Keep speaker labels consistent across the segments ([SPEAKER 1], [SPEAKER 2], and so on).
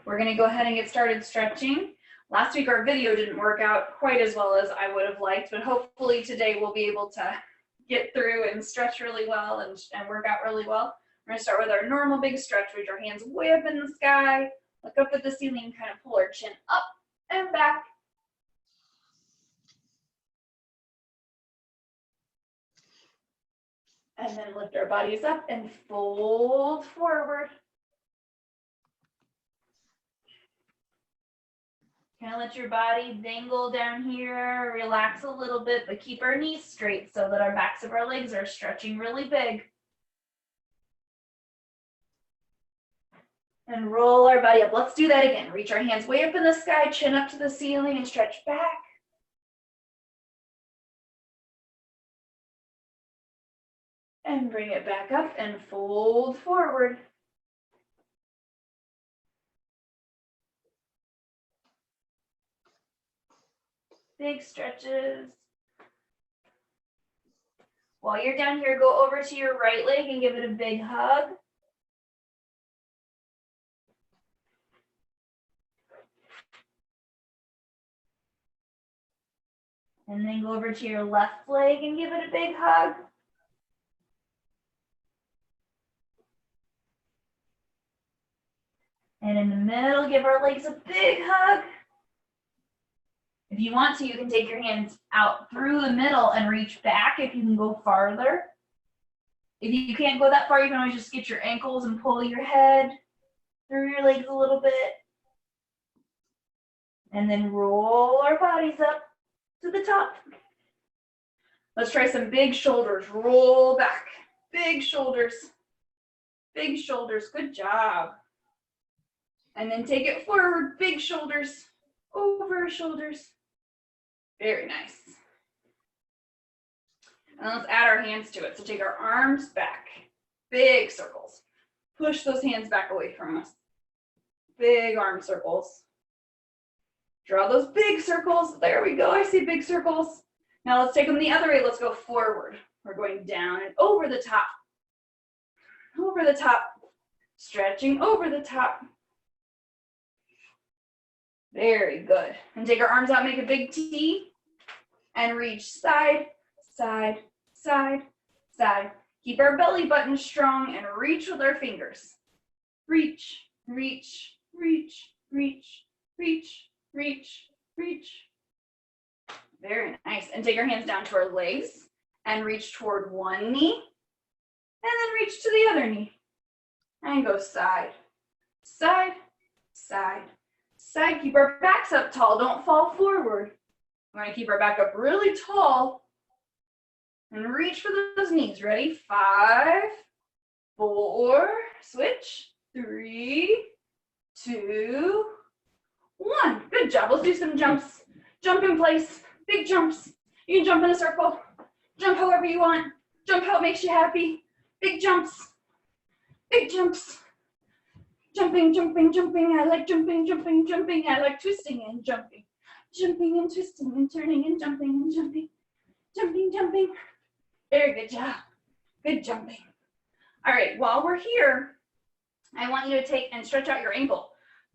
[SPEAKER 1] We're gonna go ahead and get started stretching. Last week our video didn't work out quite as well as I would have liked, but hopefully today we'll be able to get through and stretch really well and work out really well. We're gonna start with our normal big stretch. Reach our hands way up in the sky, look up at the ceiling, kind of pull our chin up and back. And then lift our bodies up and fold forward. Kind of let your body dangle down here, relax a little bit, but keep our knees straight so that our backs of our legs are stretching really big. And roll our body up. Let's do that again. Reach our hands way up in the sky, chin up to the ceiling, and stretch back. And bring it back up and fold forward. Big stretches. While you're down here, go over to your right leg and give it a big hug. And then go over to your left leg and give it a big hug. And in the middle, give our legs a big hug. If you want to, you can take your hands out through the middle and reach back if you can go farther. If you can't go that far, you can always just get your ankles and pull your head through your legs a little bit. And then roll our bodies up to the top. Let's try some big shoulders. Roll back. Big shoulders. Big shoulders. Good job. And then take it forward. Big shoulders. Over shoulders. Very nice. And let's add our hands to it. So take our arms back. Big circles. Push those hands back away from us. Big arm circles. Draw those big circles. There we go. I see big circles. Now let's take them the other way. Let's go forward. We're going down and over the top. Over the top. Stretching over the top. Very good. And take our arms out, make a big T, and reach side, side, side, side. Keep our belly button strong and reach with our fingers. Reach, reach, reach, reach, reach, reach, reach. Very nice. And take our hands down to our legs and reach toward one knee, and then reach to the other knee. And go side, side, side, side. Keep our backs up tall. Don't fall forward. We're going to keep our back up really tall and reach for those knees. Ready? 5, 4, switch, 3, 2, 1. Good job. Let's do some jumps. Jump in place. Big jumps. You can jump in a circle. Jump however you want. Jump how it makes you happy. Big jumps. Big jumps. Jumping, jumping, jumping. I like jumping, jumping, jumping. I like twisting and jumping. Jumping and twisting and turning and jumping and jumping. Jumping, jumping. Very good job. Good jumping. All right, while we're here, I want you to take and stretch out your ankle.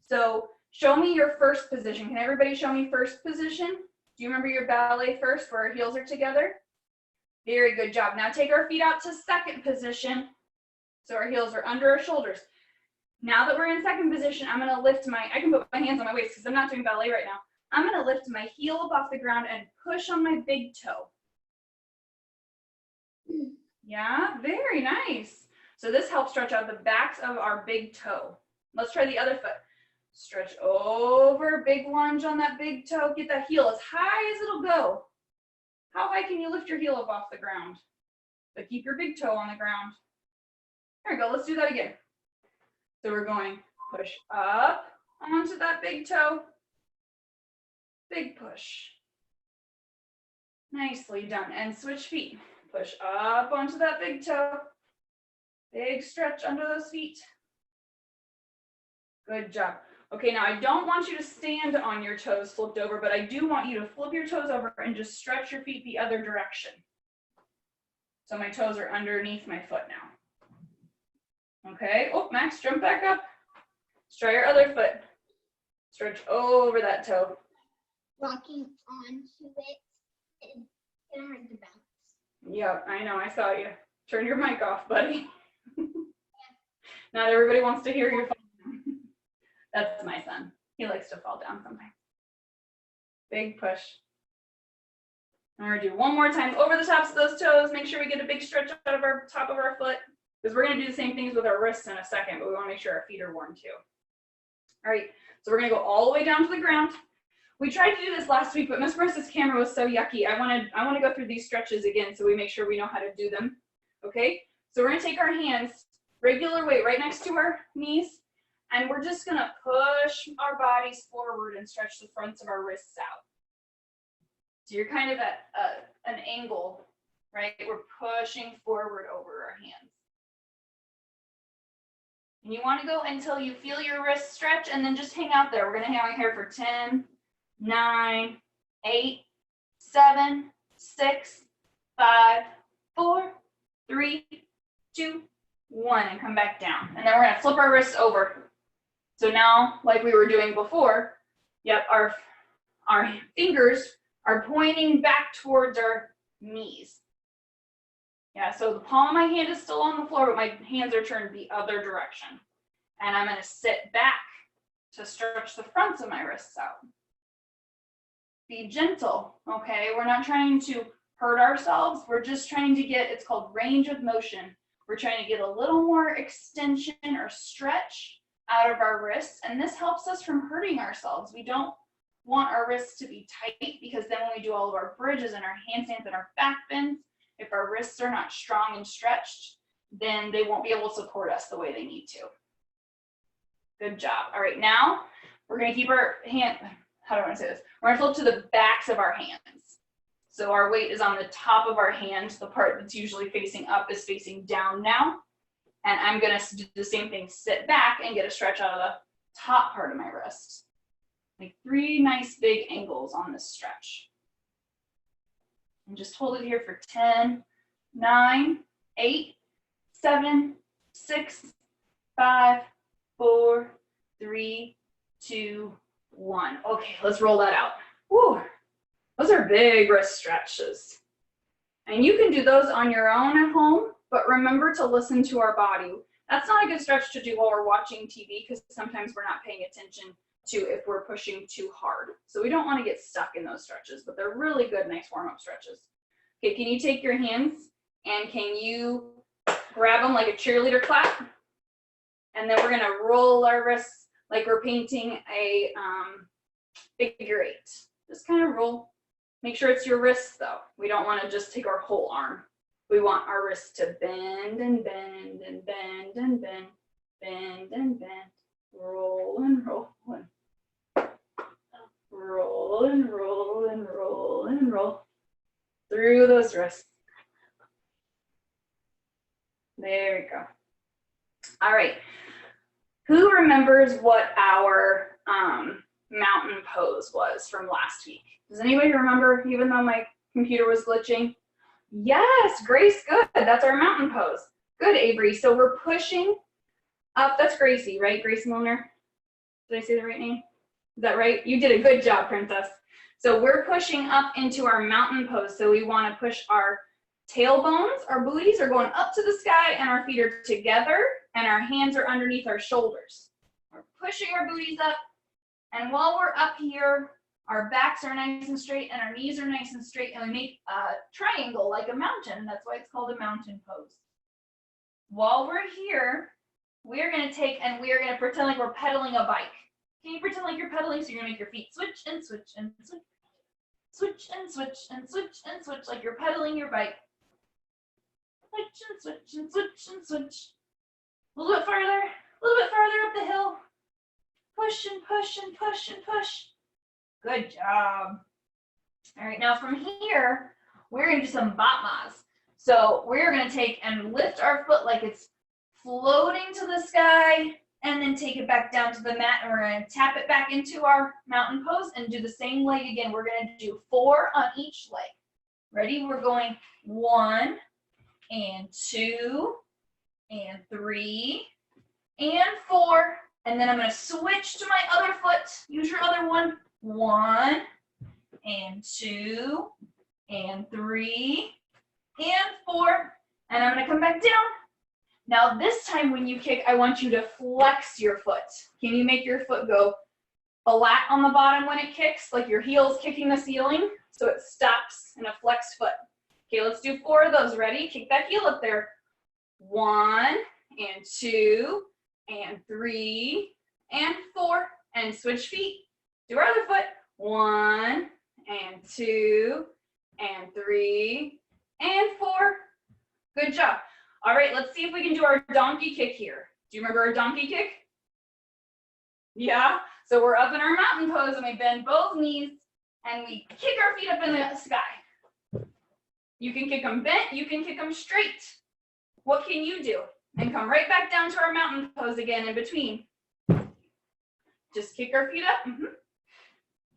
[SPEAKER 1] So show me your first position. Can everybody show me first position? Do you remember your ballet first where our heels are together? Very good job. Now take our feet out to second position. So our heels are under our shoulders. Now that we're in second position, I'm gonna lift I can put my hands on my waist because I'm not doing ballet right now. I'm gonna lift my heel up off the ground and push on my big toe. Yeah, very nice. So this helps stretch out the backs of our big toe. Let's try the other foot. Stretch over, big lunge on that big toe. Get that heel as high as it'll go. How high can you lift your heel up off the ground? But keep your big toe on the ground. There we go, let's do that again. So we're going push up onto that big toe. Big push. Nicely done. And switch feet. Push up onto that big toe. Big stretch under those feet. Good job. Okay, now I don't want you to stand on your toes flipped over, but I do want you to flip your toes over and just stretch your feet the other direction. So my toes are underneath my foot now. Okay, oh, Max, jump back up. Let's try your other foot. Stretch over that toe.
[SPEAKER 2] Walking onto it, it's gonna hurt the bounce.
[SPEAKER 1] Yep, I know, I saw you. Turn your mic off, buddy. Not everybody wants to hear you fall down. That's my son. He likes to fall down sometimes. Big push. I'm gonna do one more time over the tops of those toes. Make sure we get a big stretch out of our top of our foot, because we're gonna do the same things with our wrists in a second, but we wanna make sure our feet are warm too. All right, so we're gonna go all the way down to the ground. We tried to do this last week, but Miss Marissa's camera was so yucky. I wanna go through these stretches again so we make sure we know how to do them, okay? So we're gonna take our hands, regular weight, right next to our knees, and we're just gonna push our bodies forward and stretch the fronts of our wrists out. So you're kind of at an angle, right? We're pushing forward over our hands. And you want to go until you feel your wrists stretch, and then just hang out there. We're going to hang out here for 10, 9, 8, 7, 6, 5, 4, 3, 2, 1, and come back down. And then we're going to flip our wrists over. So now, like we were doing before, yep, our fingers are pointing back towards our knees. Yeah, so the palm of my hand is still on the floor, but my hands are turned the other direction. And I'm gonna sit back to stretch the fronts of my wrists out. Be gentle, okay? We're not trying to hurt ourselves. We're just trying to get, it's called range of motion. We're trying to get a little more extension or stretch out of our wrists, and this helps us from hurting ourselves. We don't want our wrists to be tight, because then when we do all of our bridges and our handstands and our back bends, if our wrists are not strong and stretched, then they won't be able to support us the way they need to. Good job. All right, now we're going to keep our hand, how do I want to say this? We're going to flip to the backs of our hands. So our weight is on the top of our hand. The part that's usually facing up is facing down now. And I'm going to do the same thing, sit back and get a stretch out of the top part of my wrist. Like 3 nice big angles on this stretch. And just hold it here for 10, 9, 8, 7, 6, 5, 4, 3, 2, 1. Okay, let's roll that out. Woo, those are big wrist stretches. And you can do those on your own at home, but remember to listen to our body. That's not a good stretch to do while we're watching TV, because sometimes we're not paying attention to if we're pushing too hard. So we don't want to get stuck in those stretches, but they're really good, nice warm-up stretches. Okay, can you take your hands and can you grab them like a cheerleader clap? And then we're gonna roll our wrists like we're painting a figure 8. Just kind of roll. Make sure it's your wrists though. We don't want to just take our whole arm. We want our wrists to bend and bend and bend and bend, bend and bend, roll and roll and roll and roll and roll and roll through those wrists. There we go. All right. Who remembers what our mountain pose was from last week? Does anybody remember, even though my computer was glitching? Yes, Grace, good. That's our mountain pose. Good, Avery. So we're pushing up. That's Gracie, right? Grace Milner. Did I say the right name? Is that right? You did a good job, Princess. So we're pushing up into our mountain pose. So we want to push our tailbones, our booties are going up to the sky, and our feet are together, and our hands are underneath our shoulders. We're pushing our booties up, and while we're up here, our backs are nice and straight, and our knees are nice and straight, and we make a triangle like a mountain. That's why it's called a mountain pose. While we're here, we're going to take and we're going to pretend like we're pedaling a bike. Can you pretend like you're pedaling? So you're going to make your feet switch and switch and switch, switch and switch and switch and switch, like you're pedaling your bike. Switch and switch and switch and switch. A little bit farther up the hill. Push and push and push and push. Good job. All right, now from here, we're going to do some batmas. So we're going to take and lift our foot like it's floating to the sky, and then take it back down to the mat, and we're going to tap it back into our mountain pose and do the same leg again. We're going to do 4 on each leg. Ready? We're going 1 and 2 and 3 and 4 And then I'm going to switch to my other foot. Use your other one. 1 and 2 and 3 and 4. And I'm going to come back down. Now this time when you kick, I want you to flex your foot. Can you make your foot go flat on the bottom when it kicks, like your heel's kicking the ceiling, so it stops in a flexed foot? Okay, let's do 4 of those. Ready? Kick that heel up there. 1 and 2 and 3 and 4. And switch feet. Do our other foot. 1 and 2 and 3 and 4. Good job. All right, let's see if we can do our donkey kick here. Do you remember our donkey kick? Yeah, so we're up in our mountain pose and we bend both knees and we kick our feet up in the sky. You can kick them bent, you can kick them straight. What can you do? And come right back down to our mountain pose again in between. Just kick our feet up.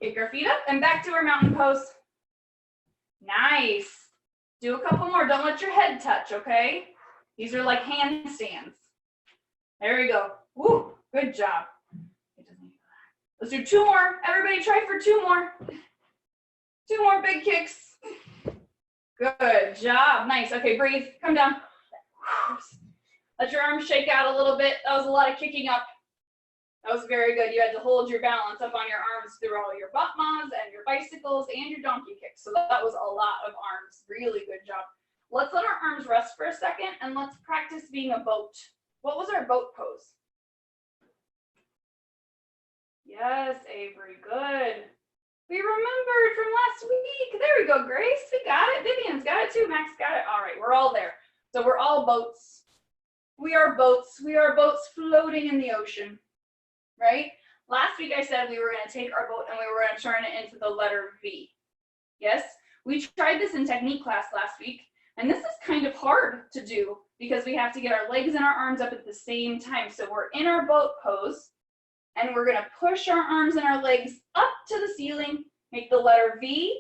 [SPEAKER 1] Kick our feet up and back to our mountain pose. Nice. Do a couple more. Don't let your head touch, okay? These are like handstands. There we go. Woo, good job. Let's do 2 more. Everybody try for 2 more. 2 more big kicks. Good job. Nice. Okay, breathe. Come down. Let your arms shake out a little bit. That was a lot of kicking up. That was very good. You had to hold your balance up on your arms through all your battements and your bicycles and your donkey kicks. So that was a lot of arms. Really good job. Let's let our arms rest for a second and let's practice being a boat. What was our boat pose? Yes, Avery, good. We remembered from last week. There we go, Grace. We got it. Vivian's got it too. Max got it. All right, we're all there. So we're all boats. We are boats. We are boats floating in the ocean, right? Last week I said we were going to take our boat and we were going to turn it into the letter V. Yes? We tried this in technique class last week, and this is kind of hard to do because we have to get our legs and our arms up at the same time. So we're in our boat pose, and we're gonna push our arms and our legs up to the ceiling, make the letter V,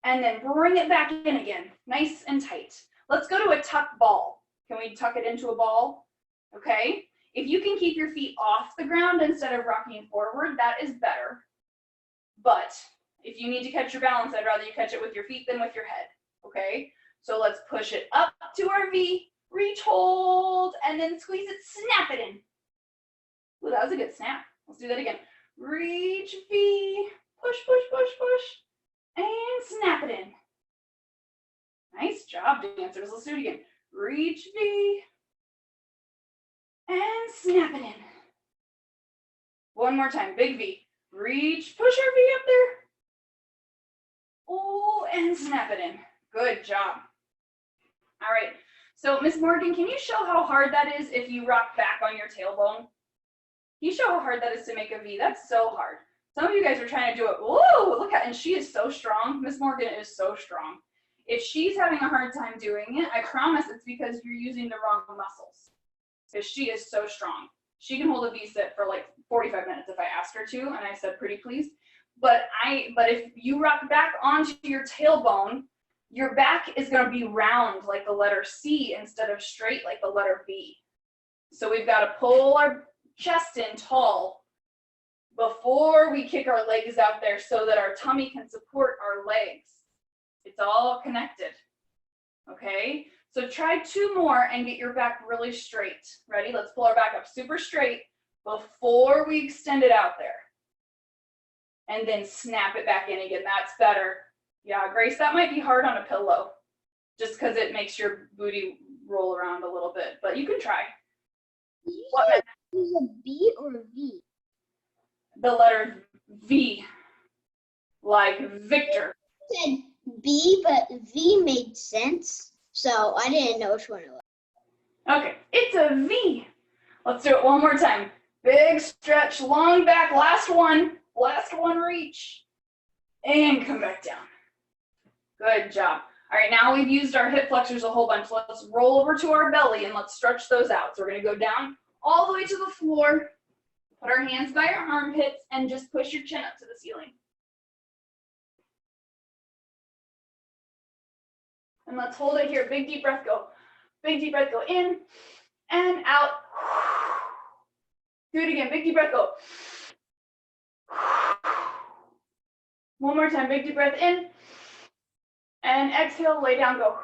[SPEAKER 1] and then bring it back in again, nice and tight. Let's go to a tuck ball. Can we tuck it into a ball? Okay. If you can keep your feet off the ground instead of rocking forward, that is better. But if you need to catch your balance, I'd rather you catch it with your feet than with your head, okay? So let's push it up to our V, reach, hold, and then squeeze it, snap it in. Ooh, that was a good snap. Let's do that again. Reach, V, push, push, push, push, and snap it in. Nice job, dancers. Let's do it again. Reach, V, and snap it in. One more time, big V. Reach, push our V up there. Oh, and snap it in. Good job. All right, so Miss Morgan, can you show how hard that is if you rock back on your tailbone? Can you show how hard that is to make a V? That's so hard. Some of you guys are trying to do it. Whoa, look at, and she is so strong. Miss Morgan is so strong. If she's having a hard time doing it, I promise it's because you're using the wrong muscles. Because she is so strong. She can hold a V sit for like 45 minutes if I ask her to, and I said pretty please. But if you rock back onto your tailbone, your back is going to be round like the letter C instead of straight like the letter B. So we've got to pull our chest in tall before we kick our legs out there so that our tummy can support our legs. It's all connected, okay? So try 2 more and get your back really straight. Ready? Let's pull our back up super straight before we extend it out there. And then snap it back in again. That's better. Yeah, Grace, that might be hard on a pillow just because it makes your booty roll around a little bit, but you can try.
[SPEAKER 2] Did you say it was a B or a V?
[SPEAKER 1] The letter V, like Victor.
[SPEAKER 2] You said B, but V made sense, so I didn't know which one it was.
[SPEAKER 1] Okay, it's a V. Let's do it one more time. Big stretch, long back, last one reach, and come back down. Good job. All right, now we've used our hip flexors a whole bunch. Let's roll over to our belly and let's stretch those out. So we're gonna go down all the way to the floor, put our hands by our armpits, and just push your chin up to the ceiling. And let's hold it here. Big deep breath, go. Big deep breath, go in and out. Do it again, big deep breath, go. One more time, big deep breath in. And exhale, lay down, go.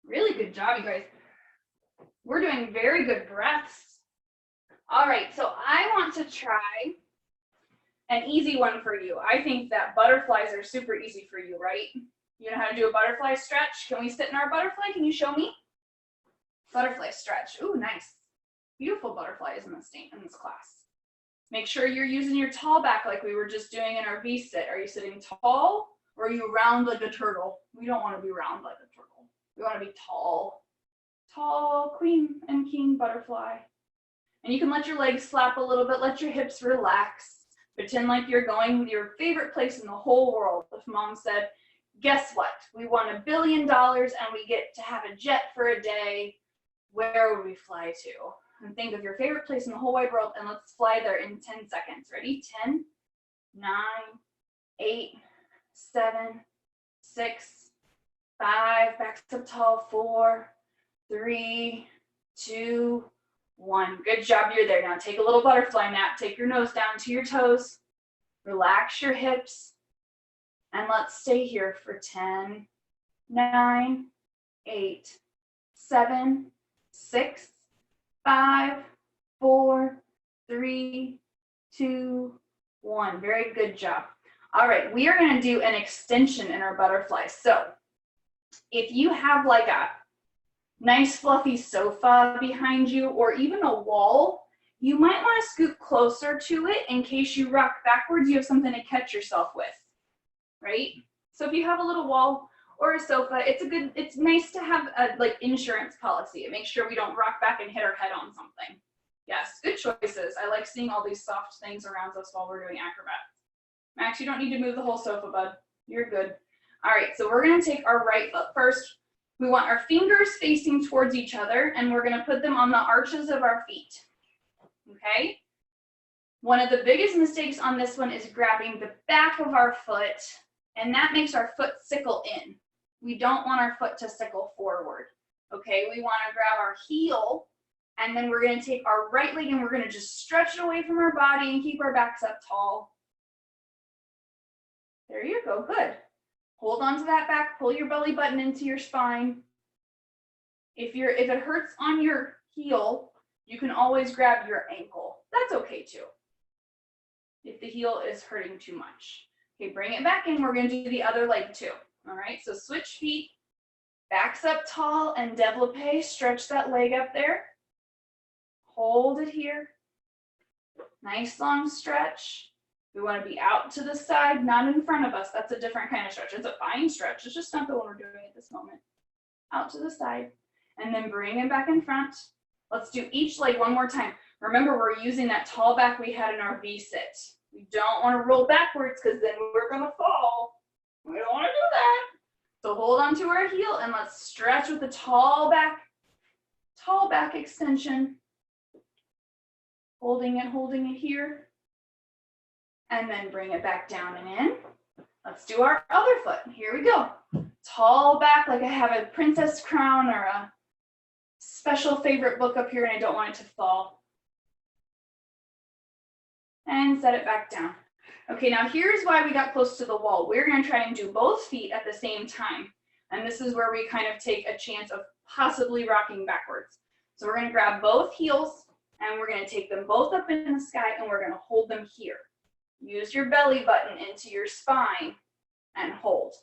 [SPEAKER 1] Really good job, you guys. We're doing very good breaths. All right, so I want to try an easy one for you. I think that butterflies are super easy for you, right? You know how to do a butterfly stretch? Can we sit in our butterfly? Can you show me? Butterfly stretch. Ooh, nice. Beautiful butterflies in this class. Make sure you're using your tall back like we were just doing in our V-sit. Are you sitting tall or are you round like a turtle? We don't want to be round like a turtle. We want to be tall. Tall, queen and king butterfly. And you can let your legs slap a little bit, let your hips relax. Pretend like you're going with your favorite place in the whole world. If mom said, guess what? We won $1 billion and we get to have a jet for a day. Where would we fly to? And think of your favorite place in the whole wide world and let's fly there in 10 seconds. Ready? 10, 9, 8, 7, 6, 5, backs up tall, 4, 3, 2, 1. Good job, you're there. Now take a little butterfly nap. Take your nose down to your toes. Relax your hips. And let's stay here for 10, 9, 8, 7, 6, 5, 4, 3, 2, 1. Very good job. All right, we are going to do an extension in our butterfly. So if you have like a nice fluffy sofa behind you or even a wall, you might want to scoot closer to it in case you rock backwards, you have something to catch yourself with, right? So if you have a little wall or a sofa, it's nice to have a like insurance policy. It makes sure we don't rock back and hit our head on something. Yes, good choices. I like seeing all these soft things around us while we're doing acrobats. Max, you don't need to move the whole sofa, bud. You're good. All right, so we're gonna take our right foot first. We want our fingers facing towards each other and we're gonna put them on the arches of our feet, okay? One of the biggest mistakes on this one is grabbing the back of our foot and that makes our foot sickle in. We don't want our foot to sickle forward, okay? We wanna grab our heel and then we're gonna take our right leg and we're gonna just stretch it away from our body and keep our backs up tall. There you go, good. Hold on to that back, pull your belly button into your spine. If it hurts on your heel, you can always grab your ankle. That's okay too, if the heel is hurting too much. Okay, bring it back in, we're gonna do the other leg too. All right, so switch feet, backs up tall and développé, stretch that leg up there. Hold it here. Nice long stretch. We want to be out to the side, not in front of us. That's a different kind of stretch. It's a fine stretch. It's just not the one we're doing at this moment. Out to the side, and then bring it back in front. Let's do each leg one more time. Remember, we're using that tall back we had in our V-sit. We don't want to roll backwards because then we're going to fall. We don't want to do that. So hold on to our heel and let's stretch with the tall back extension. Holding it here. And then bring it back down and in. Let's do our other foot. Here we go. Tall back like I have a princess crown or a special favorite book up here and I don't want it to fall. And set it back down. Okay, now here's why we got close to the wall. We're gonna try and do both feet at the same time. And this is where we kind of take a chance of possibly rocking backwards. So we're gonna grab both heels and we're gonna take them both up in the sky and we're gonna hold them here. Use your belly button into your spine and hold.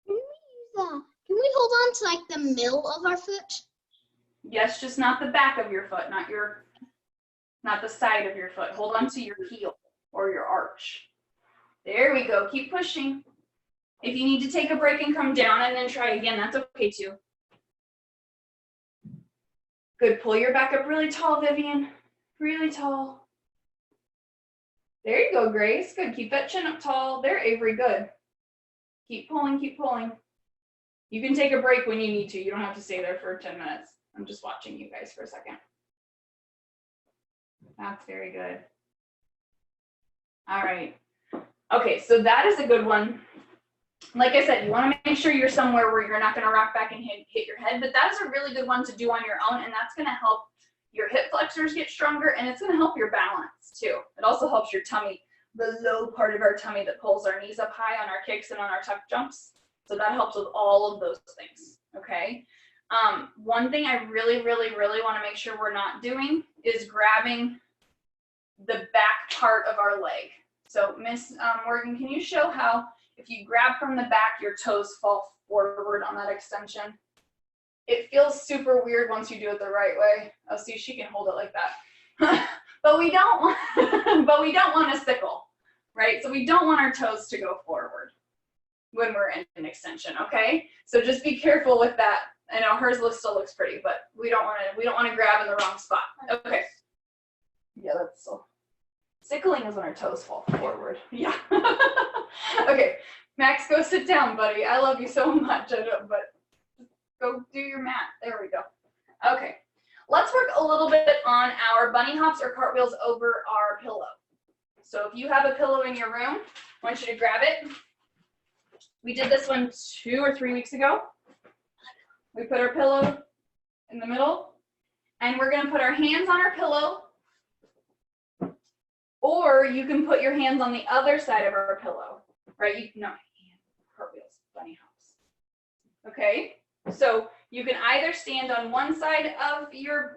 [SPEAKER 2] Can we hold on to like the middle of our foot?
[SPEAKER 1] Yes, just not the back of your foot, not the side of your foot. Hold on to your heel or your arch. There we go, keep pushing. If you need to take a break and come down and then try again, that's okay too. Good, pull your back up really tall, Vivian, really tall. There you go, Grace. Good. Keep that chin up tall. There, Avery. Good. Keep pulling, keep pulling. You can take a break when you need to. You don't have to stay there for 10 minutes. I'm just watching you guys for a second. That's very good. All right. Okay, so that is a good one. Like I said, you want to make sure you're somewhere where you're not going to rock back and hit your head, but that is a really good one to do on your own, and that's going to help your hip flexors get stronger, and it's gonna help your balance too. It also helps your tummy, the low part of our tummy that pulls our knees up high on our kicks and on our tuck jumps. So that helps with all of those things, okay? One thing I really, really, really wanna make sure we're not doing is grabbing the back part of our leg. So Miss Morgan, can you show how if you grab from the back, your toes fall forward on that extension? It feels super weird once you do it the right way. Oh, see, she can hold it like that. but we don't want to sickle, right? So we don't want our toes to go forward when we're in an extension, okay? So just be careful with that. I know hers still looks pretty, but we don't want to grab in the wrong spot. Okay. Yeah, that's so. Sickling is when our toes fall forward. Yeah. Okay, Max, go sit down, buddy. I love you so much. I know, but go do your mat. There we go. Okay, let's work a little bit on our bunny hops or cartwheels over our pillow. So if you have a pillow in your room, I want you to grab it. We did this one 2 or 3 weeks ago. We put our pillow in the middle, and we're gonna put our hands on our pillow, or you can put your hands on the other side of our pillow, right? Cartwheels, bunny hops. Okay, so you can either stand on one side of your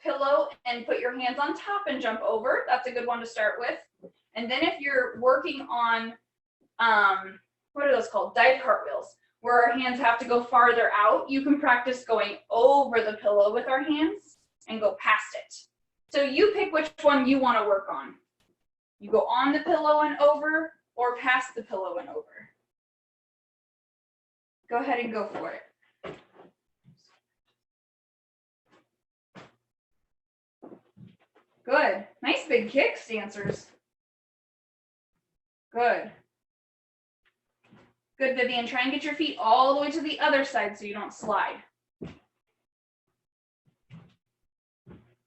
[SPEAKER 1] pillow and put your hands on top and jump over. That's a good one to start with. And then if you're working on, what are those called? Dive cartwheels, where our hands have to go farther out, you can practice going over the pillow with our hands and go past it. So you pick which one you want to work on. You go on the pillow and over, or past the pillow and over. Go ahead and go for it. Good. Nice big kicks, dancers. Good. Good, Vivian. Try and get your feet all the way to the other side so you don't slide.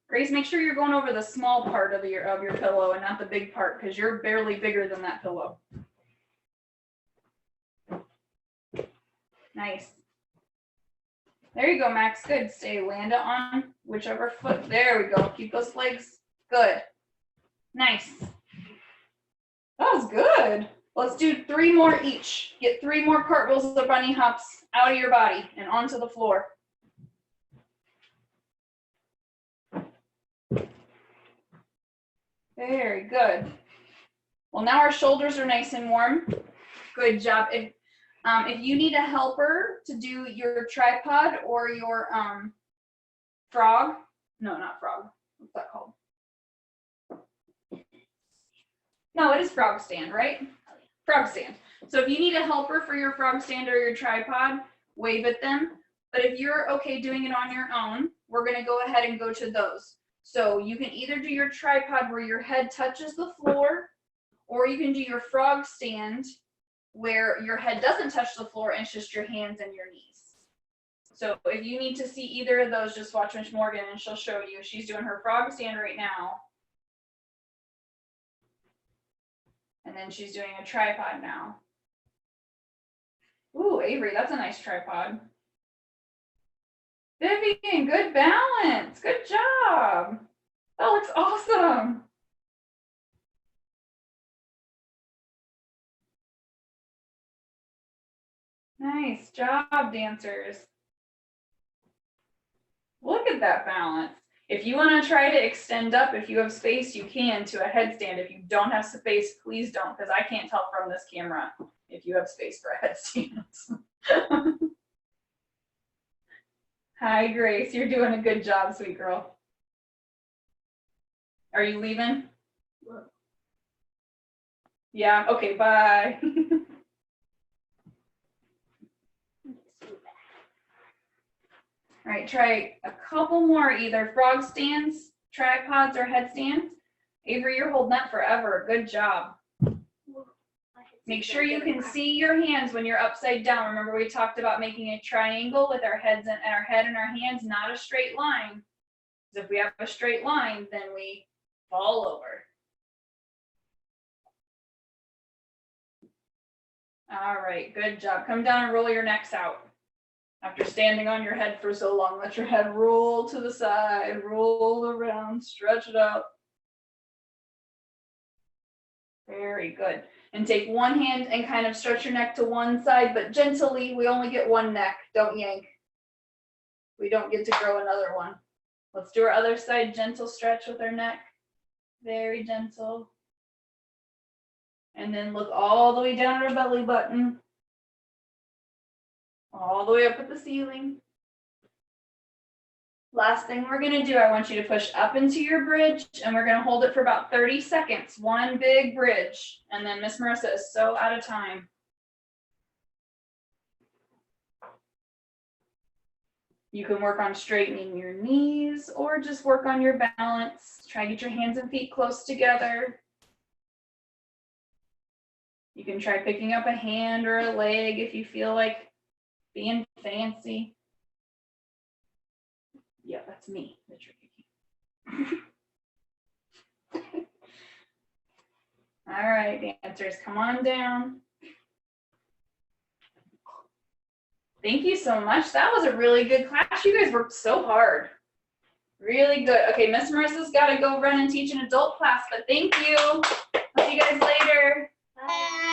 [SPEAKER 1] Grace, make sure you're going over the small part of your pillow and not the big part, because you're barely bigger than that pillow. Nice. There you go, Max. Good. Stay. Land it on whichever foot. There we go. Keep those legs. Good. Nice. That was good. Let's do 3 more each. Get 3 more cartwheels or bunny hops out of your body and onto the floor. Very good. Well, now our shoulders are nice and warm. Good job. If you need a helper to do your tripod or your frog, no, not frog. What's that called? No, it is frog stand, right? Frog stand. So if you need a helper for your frog stand or your tripod, wave at them. But if you're okay doing it on your own, we're going to go ahead and go to those. So you can either do your tripod where your head touches the floor, or you can do your frog stand where your head doesn't touch the floor and it's just your hands and your knees. So if you need to see either of those, just watch Miss Morgan and she'll show you. She's doing her frog stand right now. And then she's doing a tripod now. Ooh, Avery, that's a nice tripod. Vivian, good balance. Good job. That looks awesome. Nice job, dancers. Look at that balance. If you want to try to extend up, if you have space, you can to a headstand. If you don't have space, please don't, because I can't tell from this camera if you have space for a headstand. Hi, Grace. You're doing a good job, sweet girl. Are you leaving? Yeah, okay, bye. All right, try a couple more, either frog stands, tripods, or headstands. Avery, you're holding that forever. Good job. Make sure you can see your hands when you're upside down. Remember, we talked about making a triangle with our heads and our head and our hands, not a straight line. Because if we have a straight line, then we fall over. All right, good job. Come down and roll your necks out. After standing on your head for so long, let your head roll to the side, roll around, stretch it out. Very good. And take one hand and kind of stretch your neck to one side, but gently. We only get one neck. Don't yank. We don't get to grow another one. Let's do our other side. Gentle stretch with our neck. Very gentle. And then look all the way down at our belly button. All the way up at the ceiling. Last thing we're going to do, I want you to push up into your bridge, and we're going to hold it for about 30 seconds. One big bridge. And then Miss Marisa is so out of time. You can work on straightening your knees or just work on your balance. Try to get your hands and feet close together. You can try picking up a hand or a leg if you feel like being fancy. Yeah, that's me that you're picking. All right, dancers, come on down. Thank you so much. That was a really good class. You guys worked so hard. Really good. Okay, Miss Marissa's got to go run and teach an adult class, but thank you. I'll see you guys later.
[SPEAKER 2] Bye.